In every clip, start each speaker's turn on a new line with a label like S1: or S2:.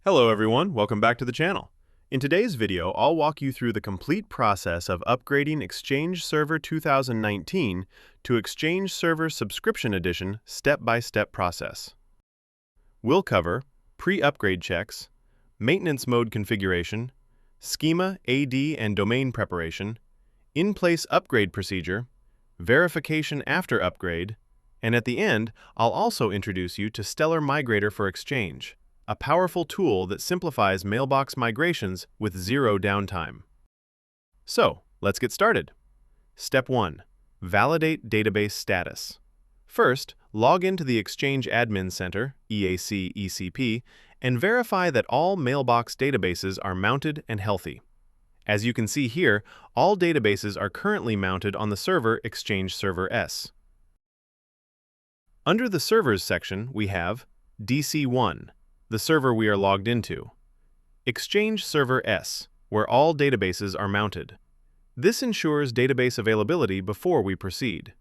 S1: Hello everyone, welcome back to the channel. In today's video, I'll walk you through the complete process of upgrading Exchange Server 2019 to Exchange Server Subscription Edition step-by-step process. We'll cover pre-upgrade checks, maintenance mode configuration, schema, AD, and domain preparation, in-place upgrade procedure, verification after upgrade, and at the end, I'll also introduce you to Stellar Migrator for Exchange, a powerful tool that simplifies mailbox migrations with zero downtime. So, let's get started. Step 1. Validate database status. First, log into the Exchange Admin Center, ECP, and verify that all mailbox databases are mounted and healthy. As you can see here, all databases are currently mounted on the server Exchange Server S. Under the Servers section, we have DC1, the server we are logged into, Exchange Server S, where all databases are mounted. This ensures database availability before we proceed.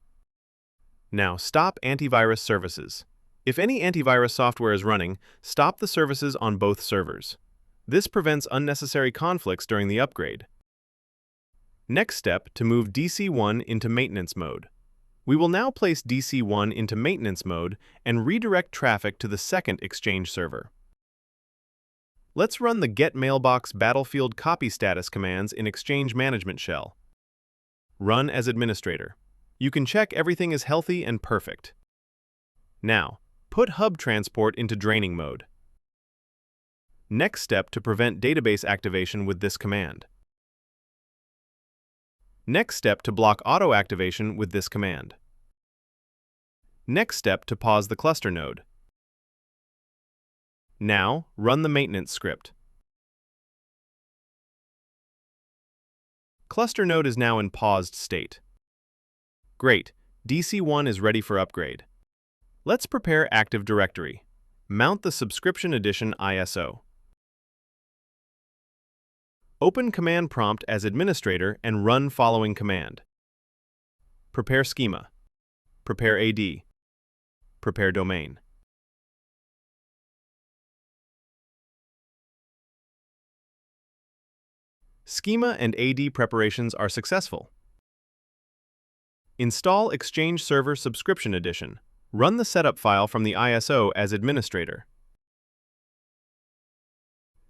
S1: Now, stop antivirus services. If any antivirus software is running, stop the services on both servers. This prevents unnecessary conflicts during the upgrade. Next step, to move DC1 into maintenance mode. We will now place DC1 into maintenance mode and redirect traffic to the second Exchange server. Let's run the Get Mailbox Battlefield Copy Status commands in Exchange Management Shell. Run as administrator. You can check everything is healthy and perfect. Now, put hub transport into draining mode. Next step, to prevent database activation with this command. Next step, to block auto activation with this command. Next step, to pause the cluster node. Now, run the maintenance script. Cluster node is now in paused state. Great, DC1 is ready for upgrade. Let's prepare Active Directory. Mount the Subscription Edition ISO. Open Command Prompt as administrator and run following command. Prepare schema. Prepare AD. Prepare domain. Schema and AD preparations are successful. Install Exchange Server Subscription Edition. Run the setup file from the ISO as administrator.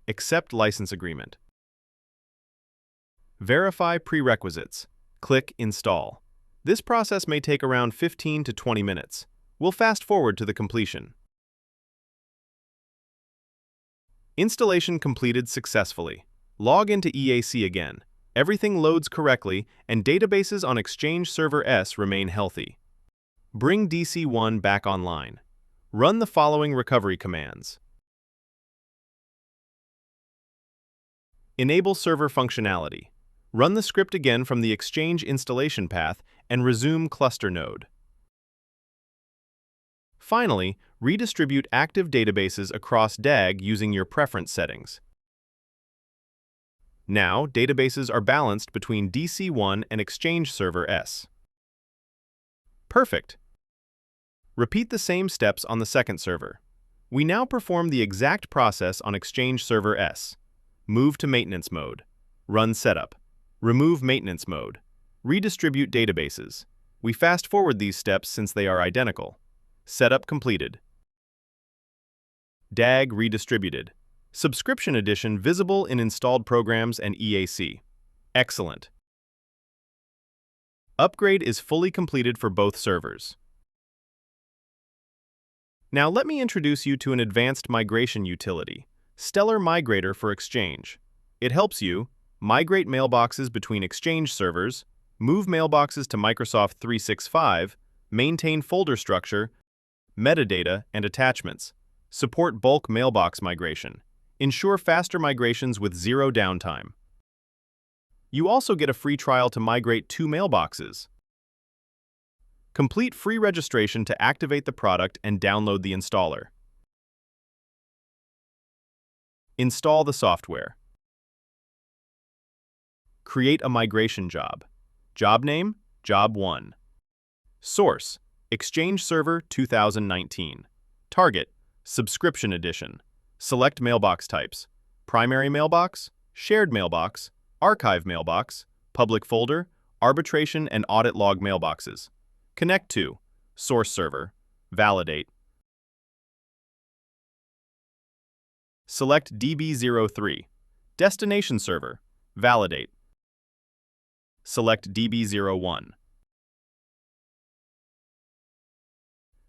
S1: Accept license agreement. Verify prerequisites. Click Install. This process may take around 15 to 20 minutes. We'll fast forward to the completion. Installation completed successfully. Log into EAC again. Everything loads correctly, and databases on Exchange Server S remain healthy. Bring DC1 back online. Run the following recovery commands. Enable server functionality. Run the script again from the Exchange installation path and resume cluster node. Finally, redistribute active databases across DAG using your preference settings. Now, databases are balanced between DC1 and Exchange Server S. Perfect! Repeat the same steps on the second server. We now perform the exact process on Exchange Server S. Move to maintenance mode. Run setup. Remove maintenance mode. Redistribute databases. We fast forward these steps since they are identical. Setup completed. DAG redistributed. Subscription Edition visible in installed programs and EAC. Excellent. Upgrade is fully completed for both servers. Now let me introduce you to an advanced migration utility, Stellar Migrator for Exchange. It helps you migrate mailboxes between Exchange servers, move mailboxes to Microsoft 365, maintain folder structure, metadata, and attachments, support bulk mailbox migration, ensure faster migrations with zero downtime. You also get a free trial to migrate 2 mailboxes. Complete free registration to activate the product and download the installer. Install the software. Create a migration job. Job name, Job 1. Source, Exchange Server 2019. Target, Subscription Edition. Select mailbox types: primary mailbox, shared mailbox, archive mailbox, public folder, arbitration and audit log mailboxes. Connect to source server, validate. Select DB03, destination server, validate. Select DB01.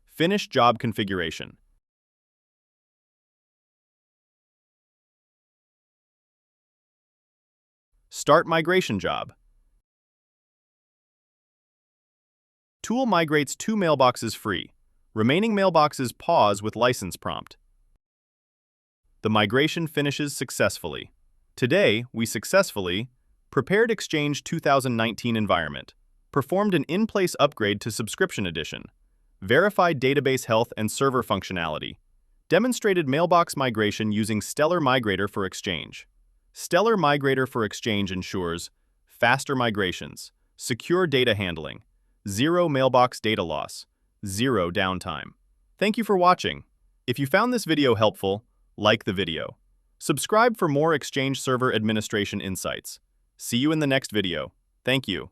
S1: Finish job configuration. Start migration job. Tool migrates 2 mailboxes free. Remaining mailboxes pause with license prompt. The migration finishes successfully. Today, we successfully prepared Exchange 2019 environment, performed an in-place upgrade to Subscription Edition, verified database health and server functionality, demonstrated mailbox migration using Stellar Migrator for Exchange. Stellar Migrator for Exchange ensures faster migrations, secure data handling, zero mailbox data loss, zero downtime. Thank you for watching. If you found this video helpful, like the video. Subscribe for more Exchange Server administration insights. See you in the next video. Thank you.